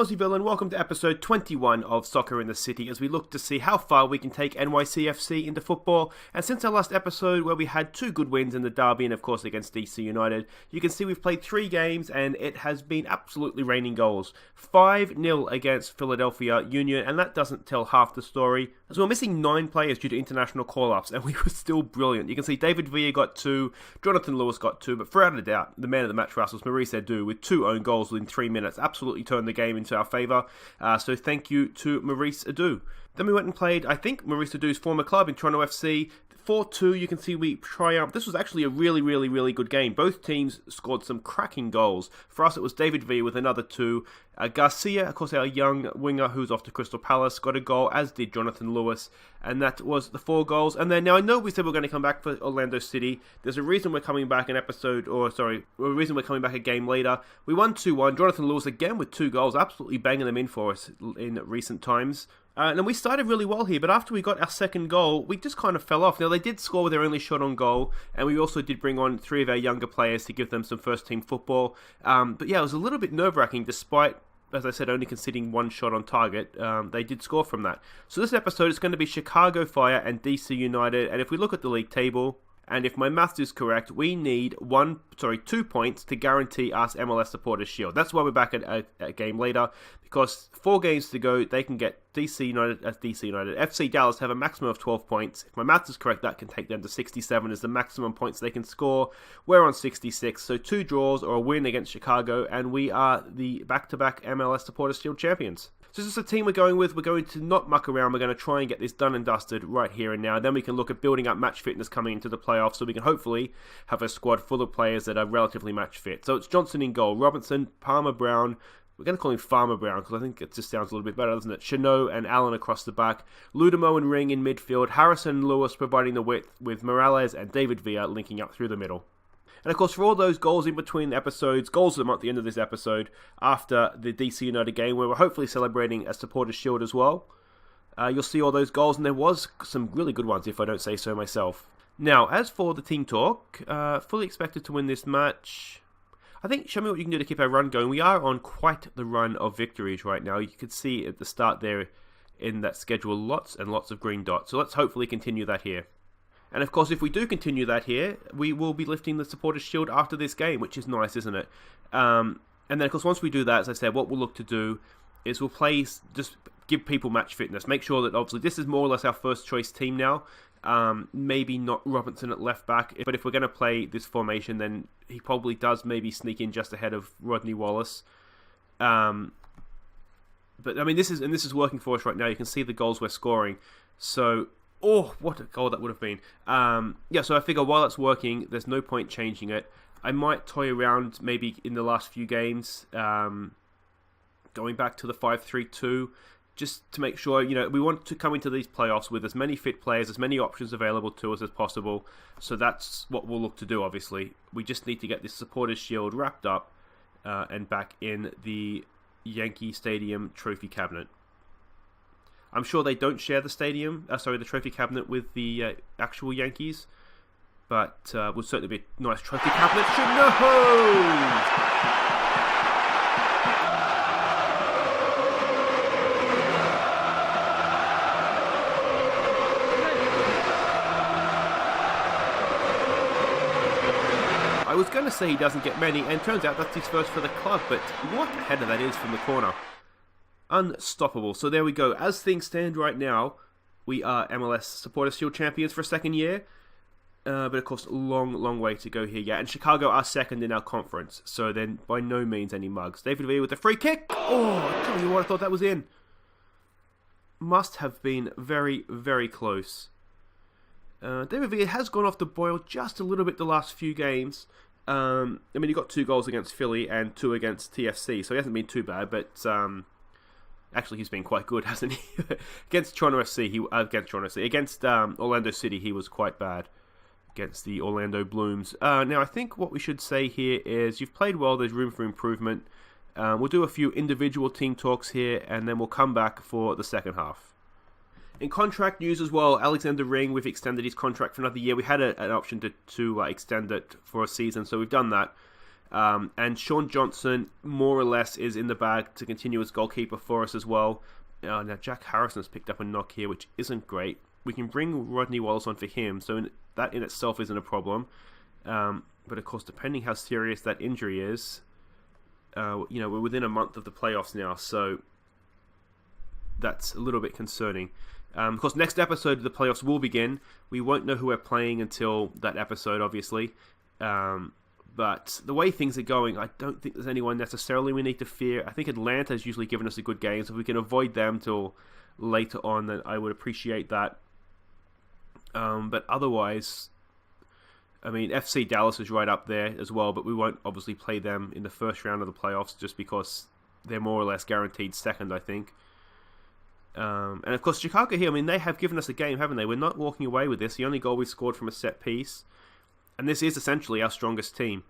Aussieville and welcome to episode 21 of Soccer in the City as we look to see how far we can take NYCFC into football. And since our last episode where we had 2 good wins in the derby and of course against DC United, you can see we've played 3 games and it has been absolutely raining goals. 5-0 against Philadelphia Union, and that doesn't tell half the story as we're missing 9 players due to international call-ups and we were still brilliant. You can see David Villa got 2, Jonathan Lewis got 2, but without a doubt, the man of the match for us was Maurice Edu with 2 own goals within 3 minutes. Absolutely turned the game into our favour, so thank you to Maurice Edu. Then we went and played, I think, Maurice Edu's former club in Toronto FC. 4-2, you can see we triumphed. This was actually a really good game. Both teams scored some cracking goals. For us, it was David Villa with another 2. Garcia, of course, our young winger who's off to Crystal Palace, got a goal, as did Jonathan Lewis. And that was the 4 goals. And then, now I know we said we're going to come back for Orlando City. There's a reason we're coming back a reason we're coming back a game later. We won 2-1. Jonathan Lewis again with 2 goals, absolutely banging them in for us in recent times. And we started really well here, but after we got our second goal, we just kind of fell off. Now, they did score with their only shot on goal, and we also did bring on 3 of our younger players to give them some first-team football. But yeah, it was a little bit nerve-wracking, despite, as I said, only conceding 1 shot on target. They did score from that. So this episode is going to be Chicago Fire and DC United, and if we look at the league table, and if my maths is correct, we need 2 points to guarantee us MLS Supporters Shield. That's why we're back at a game later, because 4 games to go, they can get DC United. FC Dallas have a maximum of 12 points. If my maths is correct, that can take them to 67 as the maximum points they can score. We're on 66, so 2 draws or a win against Chicago, and we are the back-to-back MLS Supporters Shield champions. So this is the team we're going with. We're going to not muck around. We're going to try and get this done and dusted right here and now. Then we can look at building up match fitness coming into the playoffs, so we can hopefully have a squad full of players that are relatively match fit. So it's Johnson in goal, Robinson, Palmer Brown. We're going to call him Farmer Brown because I think it just sounds a little bit better, doesn't it? Chanot and Allen across the back. Ludemo and Ring in midfield. Harrison and Lewis providing the width with Morales and David Villa linking up through the middle. And of course, for all those goals in between episodes, goals of them at the end of this episode, after the DC United game, where we're hopefully celebrating a Supporters Shield as well, you'll see all those goals, and there was some really good ones, if I don't say so myself. Now, as for the team talk, fully expected to win this match. I think, show me what you can do to keep our run going. We are on quite the run of victories right now. You could see at the start there in that schedule lots and lots of green dots. So let's hopefully continue that here. And of course, if we do continue that here, we will be lifting the Supporters Shield after this game, which is nice, isn't it? And then, of course, once we do that, as I said, what we'll look to do is we'll play, just give people match fitness. Make sure that, obviously, this is more or less our first choice team now. Maybe not Robinson at left back, but if we're going to play this formation, then he probably does maybe sneak in just ahead of Rodney Wallace. But, I mean, this is working for us right now. You can see the goals we're scoring. So... oh, what a goal that would have been. So I figure while it's working, there's no point changing it. I might toy around maybe in the last few games, going back to the 5-3-2, just to make sure, we want to come into these playoffs with as many fit players, as many options available to us as possible. So that's what we'll look to do, obviously. We just need to get this Supporters Shield wrapped up and back in the Yankee Stadium trophy cabinet. I'm sure they don't share the the trophy cabinet with the actual Yankees, but would certainly be a nice trophy cabinet. I was going to say he doesn't get many, and turns out that's his first for the club, but what a header that is from the corner. Unstoppable. So there we go. As things stand right now, we are MLS Supporters Shield champions for a second year. But of course, long way to go here. Yeah, and Chicago are second in our conference. So then, by no means any mugs. David Villa with the free kick. Oh, I tell you what, I thought that was in. Must have been very close. David Villa has gone off the boil just a little bit the last few games. I mean, he got 2 goals against Philly and 2 against TFC, so he hasn't been too bad, but... actually, he's been quite good, hasn't he? Against Orlando City, he was quite bad against the Orlando Blooms. Now, I think what we should say here is you've played well, there's room for improvement. We'll do a few individual team talks here, and then we'll come back for the second half. In contract news as well, Alexander Ring, we've extended his contract for another year. We had an option to extend it for a season, so we've done that. And Sean Johnson, more or less, is in the bag to continue as goalkeeper for us as well. Now, Jack Harrison's picked up a knock here, which isn't great. We can bring Rodney Wallace on for him, so that in itself isn't a problem. But of course, depending how serious that injury is, we're within a month of the playoffs now, so that's a little bit concerning. Of course, next episode, the playoffs will begin. We won't know who we're playing until that episode, obviously. But the way things are going, I don't think there's anyone necessarily we need to fear. I think Atlanta's usually given us a good game, so if we can avoid them till later on, then I would appreciate that. But otherwise, I mean, FC Dallas is right up there as well, but we won't obviously play them in the first round of the playoffs just because they're more or less guaranteed second, I think. And of course, Chicago here, I mean, they have given us a game, haven't they? We're not walking away with this. The only goal we scored from a set piece. And this is essentially our strongest team.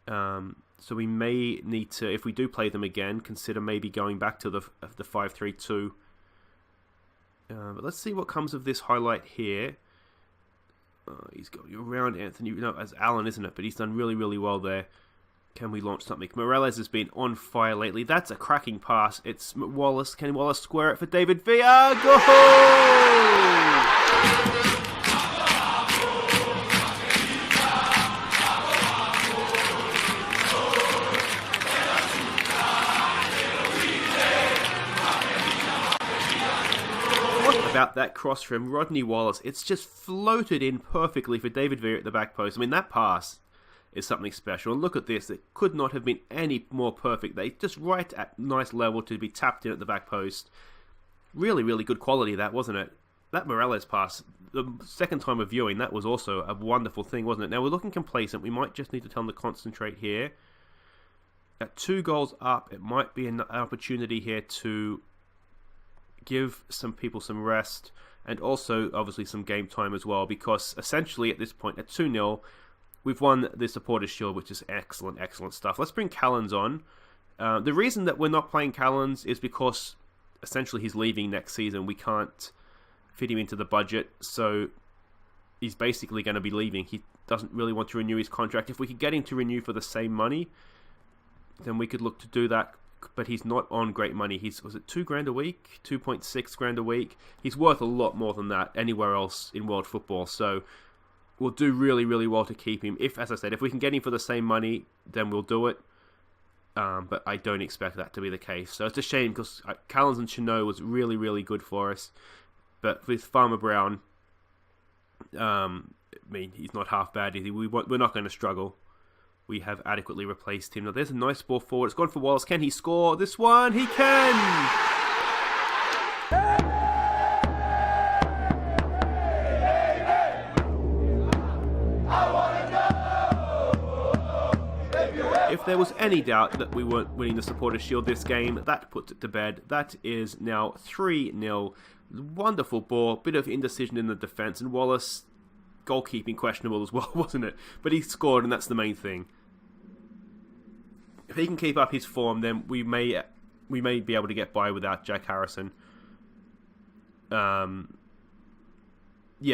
So we may need to, if we do play them again, consider maybe going back to the 5-3-2. But let's see what comes of this highlight here. He's going around Anthony, as Allen, isn't it? But he's done really, really well there. Can we launch something? Morales has been on fire lately. That's a cracking pass. It's Wallace. Can Wallace square it for David Villa? Goal! About that cross from Rodney Wallace, it's just floated in perfectly for David Villa at the back post. I mean, that pass is something special. And look at this, it could not have been any more perfect. They just right at nice level to be tapped in at the back post. Really, really good quality, that, wasn't it? That Morales pass, the second time of viewing, that was also a wonderful thing, wasn't it? Now, we're looking complacent. We might just need to tell them to concentrate here. At 2 goals up, it might be an opportunity here to give some people some rest and also obviously some game time as well, because essentially at this point at 2-0 we've won the Supporters' Shield, which is excellent stuff. Let's bring Callens on. The reason that we're not playing Callens is because essentially he's leaving next season. We can't fit him into the budget, so he's basically going to be leaving. He doesn't really want to renew his contract. If we could get him to renew for the same money, then we could look to do that. But he's not on great money. Was it $2,000 a week? 2.6 grand a week? He's worth a lot more than that anywhere else in world football. So we'll do really, really well to keep him. As I said, if we can get him for the same money, then we'll do it. But I don't expect that to be the case. So it's a shame because Callens and Chenot was really, really good for us. But with Farmer Brown, I mean, he's not half bad, is he? We're not going to struggle. We have adequately replaced him. Now there's a nice ball forward. It's gone for Wallace. Can he score this one? He can! If there was any doubt that we weren't winning the Supporters' Shield this game, that puts it to bed. That is now 3-0. Wonderful ball. Bit of indecision in the defence. And Wallace, goalkeeping questionable as well, wasn't it? But he scored, and that's the main thing. If he can keep up his form, then we may be able to get by without Jack Harrison. Yeah,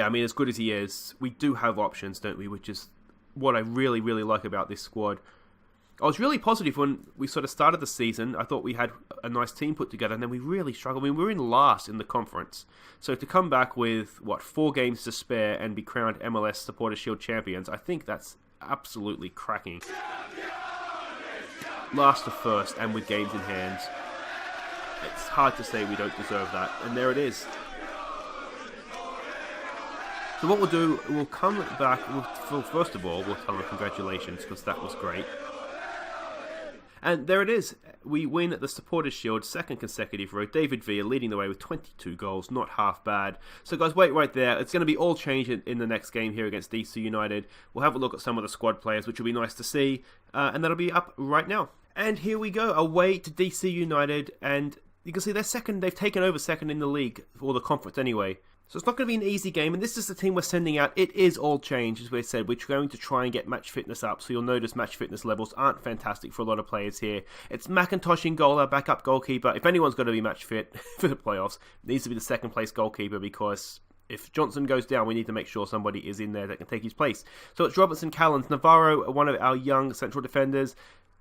I mean, as good as he is, we do have options, don't we? Which is what I really, really like about this squad. I was really positive when we sort of started the season. I thought we had a nice team put together, and then we really struggled. I mean, we were in last in the conference. So to come back with, 4 games to spare and be crowned MLS Supporters' Shield champions, I think that's absolutely cracking. Last to first, and with games in hand. It's hard to say we don't deserve that, and there it is. So what we'll do, we'll come back, first of all, we'll tell them congratulations, because that was great. And there it is. We win the Supporters' Shield, second consecutive row. David Villa leading the way with 22 goals. Not half bad. So guys, wait right there. It's going to be all changed in the next game here against DC United. We'll have a look at some of the squad players, which will be nice to see. And that'll be up right now. And here we go, away to DC United. And you can see they're second. They've taken over second in the league, or the conference anyway. So it's not going to be an easy game, and this is the team we're sending out. It is all change, as we said. We're going to try and get match fitness up, so you'll notice match fitness levels aren't fantastic for a lot of players here. It's McIntosh in goal, our backup goalkeeper. If anyone's going to be match fit for the playoffs, it needs to be the second place goalkeeper, because if Johnson goes down, we need to make sure somebody is in there that can take his place. So it's Robertson, Callens, Navarro, one of our young central defenders,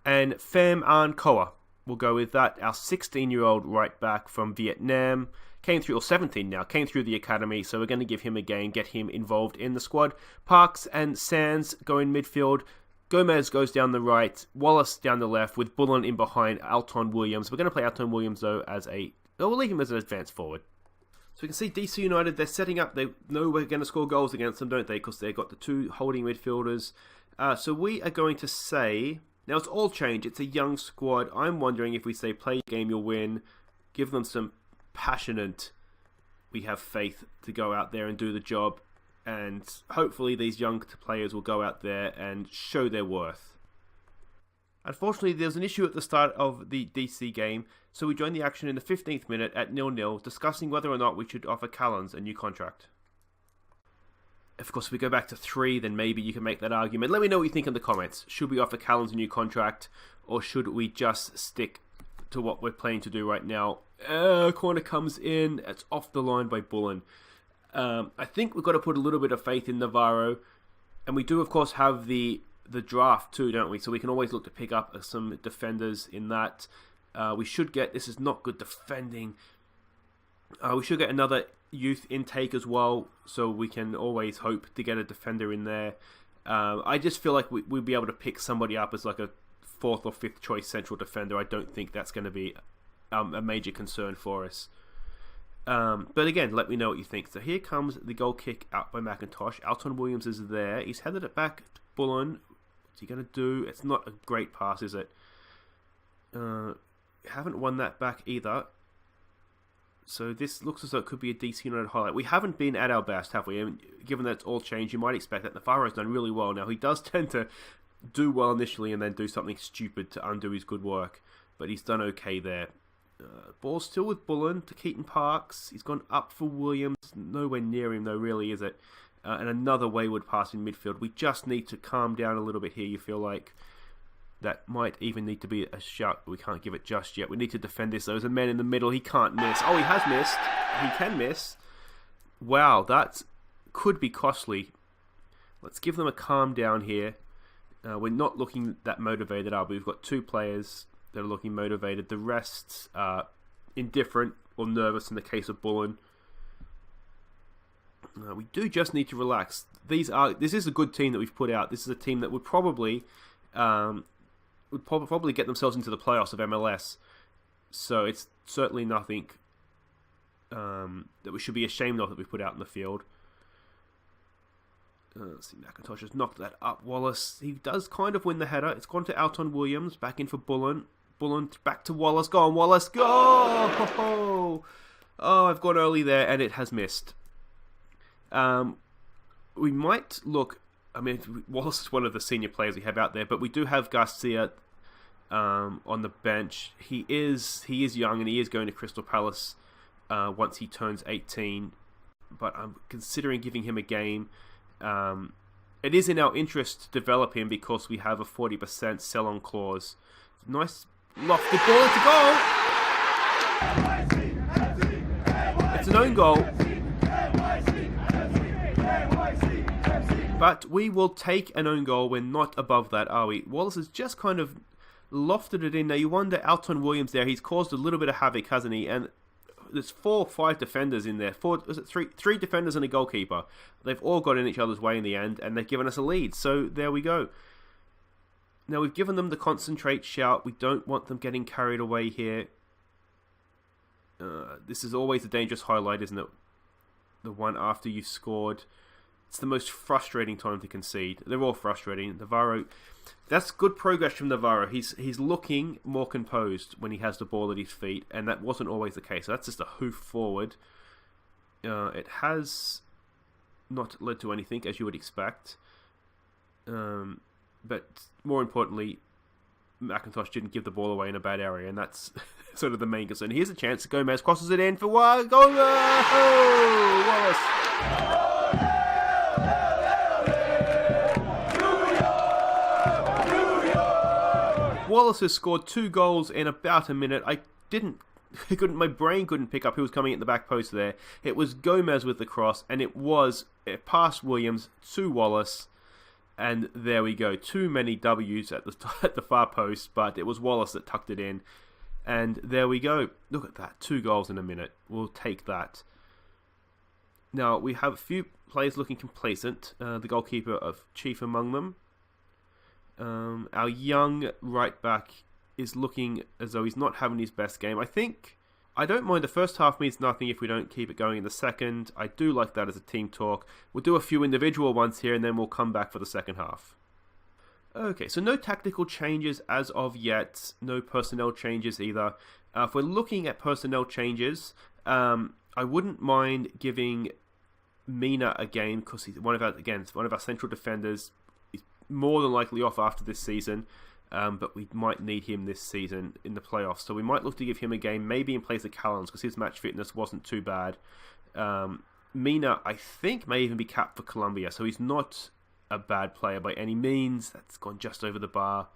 and Pham An Koa. We'll go with that. Our 16-year-old right back from Vietnam came through, or 17 now, came through the academy, so we're going to give him a game, get him involved in the squad. Parks and Sands go in midfield. Gomez goes down the right, Wallace down the left, with Bullen in behind Alton Williams. We're going to play Alton Williams, though, we'll leave him as an advanced forward. So we can see DC United, they're setting up, they know we're going to score goals against them, don't they? Because they've got the two holding midfielders. So we are going to say, now it's all change, it's a young squad. I'm wondering if we say play the game, you'll win, give them some passionate, we have faith to go out there and do the job. And hopefully these young players will go out there and show their worth. Unfortunately, there was an issue at the start of the DC game, so we joined the action in the 15th minute at 0-0, discussing whether or not we should offer Callens a new contract. Of course, if we go back to 3, then maybe you can make that argument. Let me know what you think in the comments. Should we offer Callens a new contract, or should we just stick to what we're planning to do right now? Corner comes in, it's off the line by Bullen. I think we've got to put a little bit of faith in Navarro, and we do of course have the draft too, don't we? So we can always look to pick up some defenders in that. We should get, this is not good defending, we should get another youth intake as well, so we can always hope to get a defender in there. I just feel like we'll be able to pick somebody up as like a 4th or 5th choice central defender. I don't think that's going to be a major concern for us. But again, let me know what you think. So here comes the goal kick out by McIntosh. Alton Williams is there. He's headed it back to Bullen. What's he going to do? It's not a great pass, is it? Haven't won that back either. So this looks as though it could be a DC United highlight. We haven't been at our best, have we? And given that it's all changed, you might expect that Navarro's done really well. Now, he does tend to do well initially and then do something stupid to undo his good work. But he's done okay there. Ball still with Bullen to Keaton Parks. He's gone up for Williams. Nowhere near him though, really, is it? And another wayward pass in midfield. We just need to calm down a little bit here, you feel like. That might even need to be a shot. We can't give it just yet. We need to defend this. There's a man in the middle. He can't miss. Oh, he has missed. He can miss. Wow, that could be costly. Let's give them a calm down here. We're not looking that motivated, are we? We've got 2 players that are looking motivated. The rest are indifferent or nervous in the case of Bullen. We do just need to relax. This is a good team that we've put out. This is a team that would probably get themselves into the playoffs of MLS. So it's certainly nothing that we should be ashamed of that we've put out in the field. Let's see, McIntosh has knocked that up. Wallace, he does kind of win the header. It's gone to Alton Williams, back in for Bullen. Bullen back to Wallace. Go on, Wallace. Go! Oh, I've gone early there, and it has missed. We might look... I mean, Wallace is one of the senior players we have out there, but we do have Garcia on the bench. He is young, and he is going to Crystal Palace once he turns 18. But I'm considering giving him a game. It is in our interest to develop him because we have a 40% sell-on clause. Nice lofted ball into goal. It's an own goal. But we will take an own goal. We're not above that, are we? Wallace has just kind of lofted it in. Now you wonder, Alton Williams there, he's caused a little bit of havoc, hasn't he? And there's 4 or 5 defenders in there. Three defenders and a goalkeeper. They've all got in each other's way in the end, and they've given us a lead. So there we go. Now we've given them the concentrate shout. We don't want them getting carried away here. This is always a dangerous highlight, isn't it? The one after you've scored. It's the most frustrating time to concede. They're all frustrating. Navarro, that's good progress from Navarro. He's looking more composed when he has the ball at his feet, and that wasn't always the case. So that's just a hoof forward. It has not led to anything, as you would expect. But more importantly, McIntosh didn't give the ball away in a bad area, and that's sort of the main concern. Here's a chance. Gomez crosses it in for one. Goal! Wallace! Wallace has scored 2 goals in about a minute. I didn't my brain couldn't pick up who was coming at the back post there. It was Gomez with the cross, and it passed Williams to Wallace, and there we go. Too many W's at the far post, but it was Wallace that tucked it in, and there we go. Look at that, 2 goals in a minute. We'll take that. Now, we have a few players looking complacent, the goalkeeper of chief among them. Our young right back is looking as though he's not having his best game. I don't mind the first half means nothing if we don't keep it going in the second. I do like that as a team talk. We'll do a few individual ones here and then we'll come back for the second half. Okay, so no tactical changes as of yet. No personnel changes either. If we're looking at personnel changes, I wouldn't mind giving Mina a game because he's one of our central defenders. He's more than likely off after this season, but we might need him this season in the playoffs. So we might look to give him a game, maybe in place of Callens, because his match fitness wasn't too bad. Mina, I think, may even be capped for Colombia, so he's not a bad player by any means. That's gone just over the bar.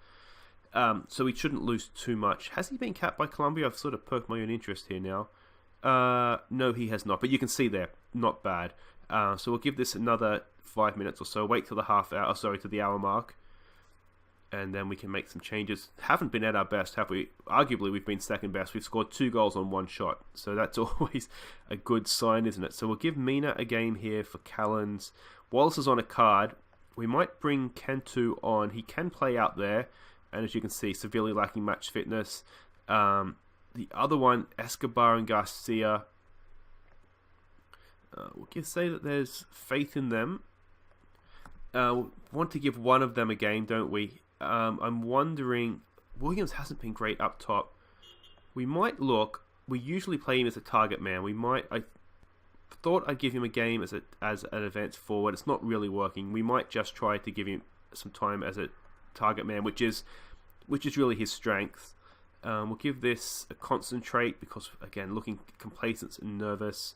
So he shouldn't lose too much. Has he been capped by Colombia? I've sort of perked my own interest here now. No, he has not, but you can see there, not bad. So we'll give this another 5 minutes or so. Wait till to the hour mark, and then we can make some changes. Haven't been at our best, have we? Arguably, we've been second best. We've scored 2 goals on 1 shot, so that's always a good sign, isn't it? So we'll give Mina a game here for Callens. Wallace is on a card. We might bring Kentu on. He can play out there, and as you can see, severely lacking match fitness. The other one, Escobar and Garcia. We'll say that there's faith in them. We want to give one of them a game, don't we? I'm wondering, Williams hasn't been great up top. We might look. We usually play him as a target man. I thought I'd give him a game as an advanced forward. It's not really working. We might just try to give him some time as a target man, which is really his strength. We'll give this a concentrate because, again, looking complacent and nervous.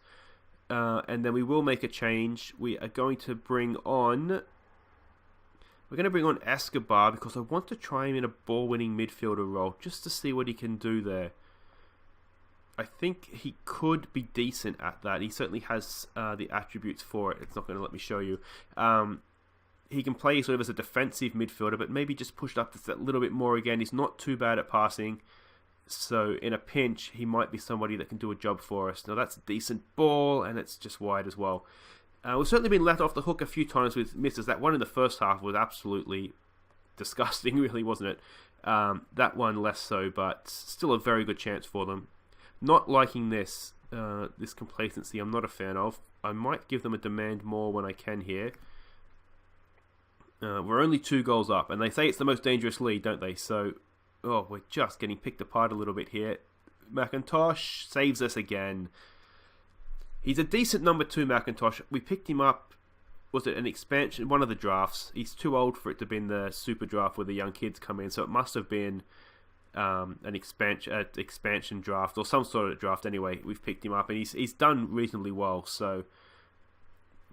And then we will make a change. We're going to bring on Escobar because I want to try him in a ball-winning midfielder role just to see what he can do there. I think he could be decent at that. He certainly has the attributes for it. It's not going to let me show you. He can play sort of as a defensive midfielder, but maybe just pushed up just a little bit more again. He's not too bad at passing. So in a pinch, he might be somebody that can do a job for us. Now that's a decent ball, and it's just wide as well. We've certainly been let off the hook a few times with misses. That one in the first half was absolutely disgusting, really, wasn't it? That one less so, but still a very good chance for them. Not liking this complacency, I'm not a fan of. I might give them a demand more when I can here. We're only 2 goals up, and they say it's the most dangerous lead, don't they? So, we're just getting picked apart a little bit here. McIntosh saves us again. He's a decent number 2, McIntosh. We picked him up, was it an expansion, one of the drafts. He's too old for it to have been the super draft where the young kids come in, so it must have been an expansion draft or some sort of draft anyway. We've picked him up, and he's done reasonably well, so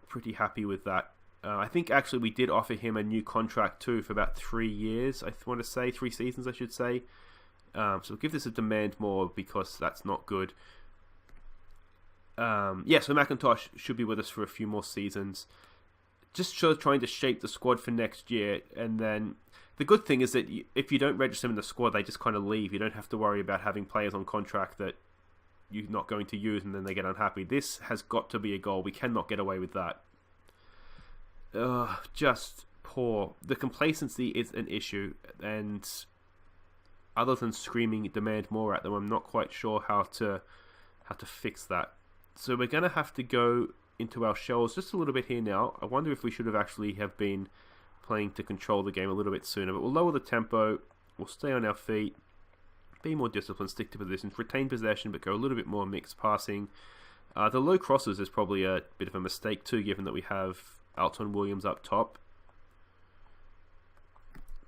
pretty happy with that. I think actually we did offer him a new contract too for about 3 years. I want to say 3 seasons, I should say. So we'll give this a demand more because that's not good. So McIntosh should be with us for a few more seasons. Just trying to shape the squad for next year. And then the good thing is that if you don't register them in the squad, they just kind of leave. You don't have to worry about having players on contract that you're not going to use and then they get unhappy. This has got to be a goal. We cannot get away with that. Just poor. The complacency is an issue, and other than screaming demand more at them, I'm not quite sure how to fix that. So we're going to have to go into our shells just a little bit here now. I wonder if we should have been playing to control the game a little bit sooner, but we'll lower the tempo, we'll stay on our feet, be more disciplined, stick to positions, retain possession, but go a little bit more mixed passing. The low crosses is probably a bit of a mistake too, given that we have Alton Williams up top.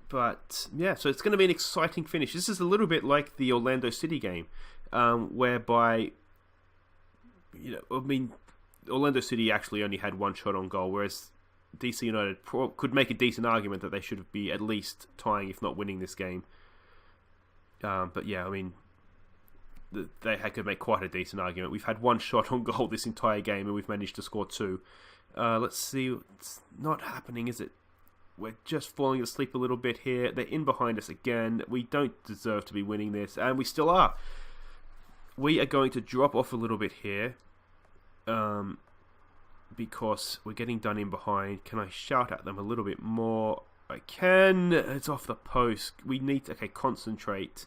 But yeah, so it's going to be an exciting finish. This is a little bit like the Orlando City game, whereby, Orlando City actually only had 1 shot on goal, whereas DC United could make a decent argument that they should be at least tying, if not winning this game. But yeah, they could make quite a decent argument. We've had one shot on goal this entire game, and we've managed to score 2. Let's see. It's not happening, is it? We're just falling asleep a little bit here. They're in behind us again. We don't deserve to be winning this, and we still are. We are going to drop off a little bit here, because we're getting done in behind. Can I shout at them a little bit more? I can. It's off the post. We need to concentrate.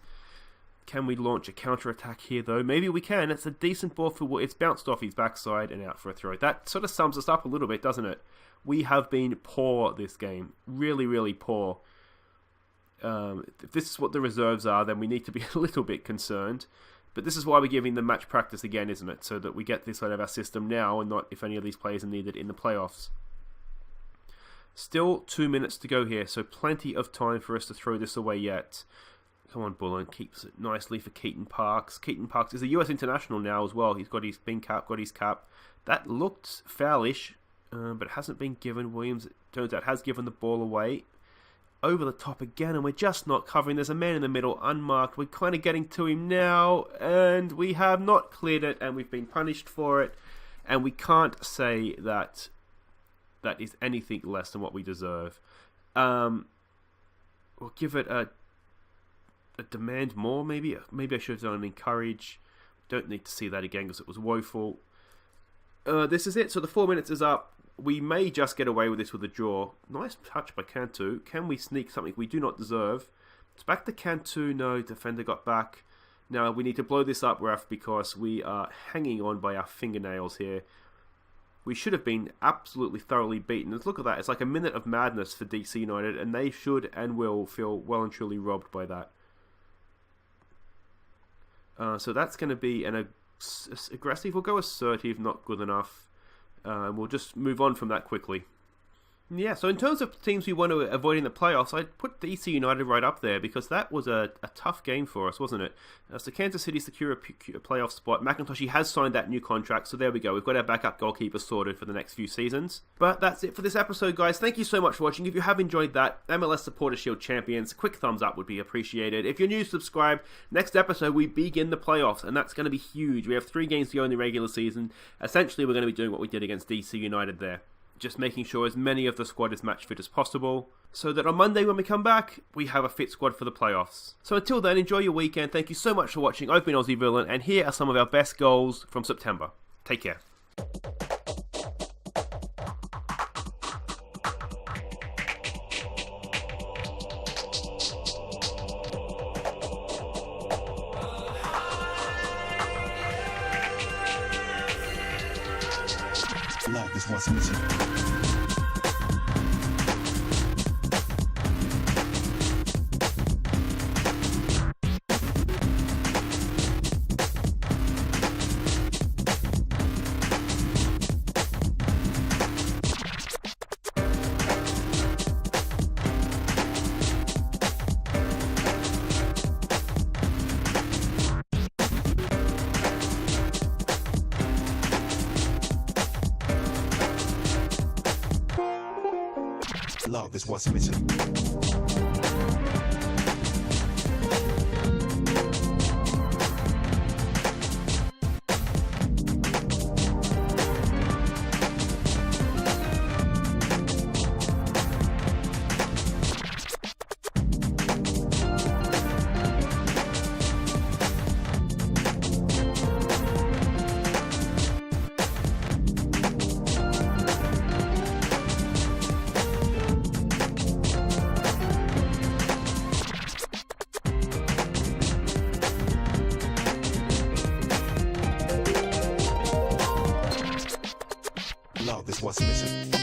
Can we launch a counter-attack here, though? Maybe we can. It's a decent ball for... It's bounced off his backside and out for a throw. That sort of sums us up a little bit, doesn't it? We have been poor this game. Really, really poor. If this is what the reserves are, then we need to be a little bit concerned. But this is why we're giving them match practice again, isn't it? So that we get this out of our system now, and not if any of these players are needed in the playoffs. Still 2 minutes to go here, so plenty of time for us to throw this away yet. Come on, Bullen. Keeps it nicely for Keaton Parks. Keaton Parks is a US international now as well. He's got his bin cap, got his cap. That looked foul-ish, but it hasn't been given. Williams, it turns out, has given the ball away. Over the top again, and we're just not covering. There's a man in the middle, unmarked. We're kind of getting to him now, and we have not cleared it, and we've been punished for it. And we can't say that that is anything less than what we deserve. We'll give it a demand more, maybe. Maybe I should have done an encourage. Don't need to see that again because it was woeful. This is it. So the 4 minutes is up. We may just get away with this with a draw. Nice touch by Cantu. Can we sneak something we do not deserve? It's back to Cantu. No, defender got back. Now we need to blow this up, ref, because we are hanging on by our fingernails here. We should have been absolutely thoroughly beaten. And look at that. It's like a minute of madness for DC United, and they should and will feel well and truly robbed by that. So that's going to be an aggressive. We'll go assertive, not good enough. And we'll just move on from that quickly. Yeah, so in terms of teams we want to avoid in the playoffs, I'd put DC United right up there because that was a tough game for us, wasn't it? So Kansas City secure a playoff spot. McIntosh has signed that new contract, so there we go. We've got our backup goalkeeper sorted for the next few seasons. But that's it for this episode, guys. Thank you so much for watching. If you have enjoyed that, MLS Supporter Shield Champions, quick thumbs up would be appreciated. If you're new, subscribe. Next episode, we begin the playoffs, and that's going to be huge. We have 3 games to go in the regular season. Essentially, we're going to be doing what we did against DC United there. Just making sure as many of the squad is match fit as possible, so that on Monday when we come back, we have a fit squad for the playoffs. So until then, enjoy your weekend. Thank you so much for watching Open Aussie Villain, and here are some of our best goals from September. Take care. Love is what's missing. Love is what's missing. Love is what's missing.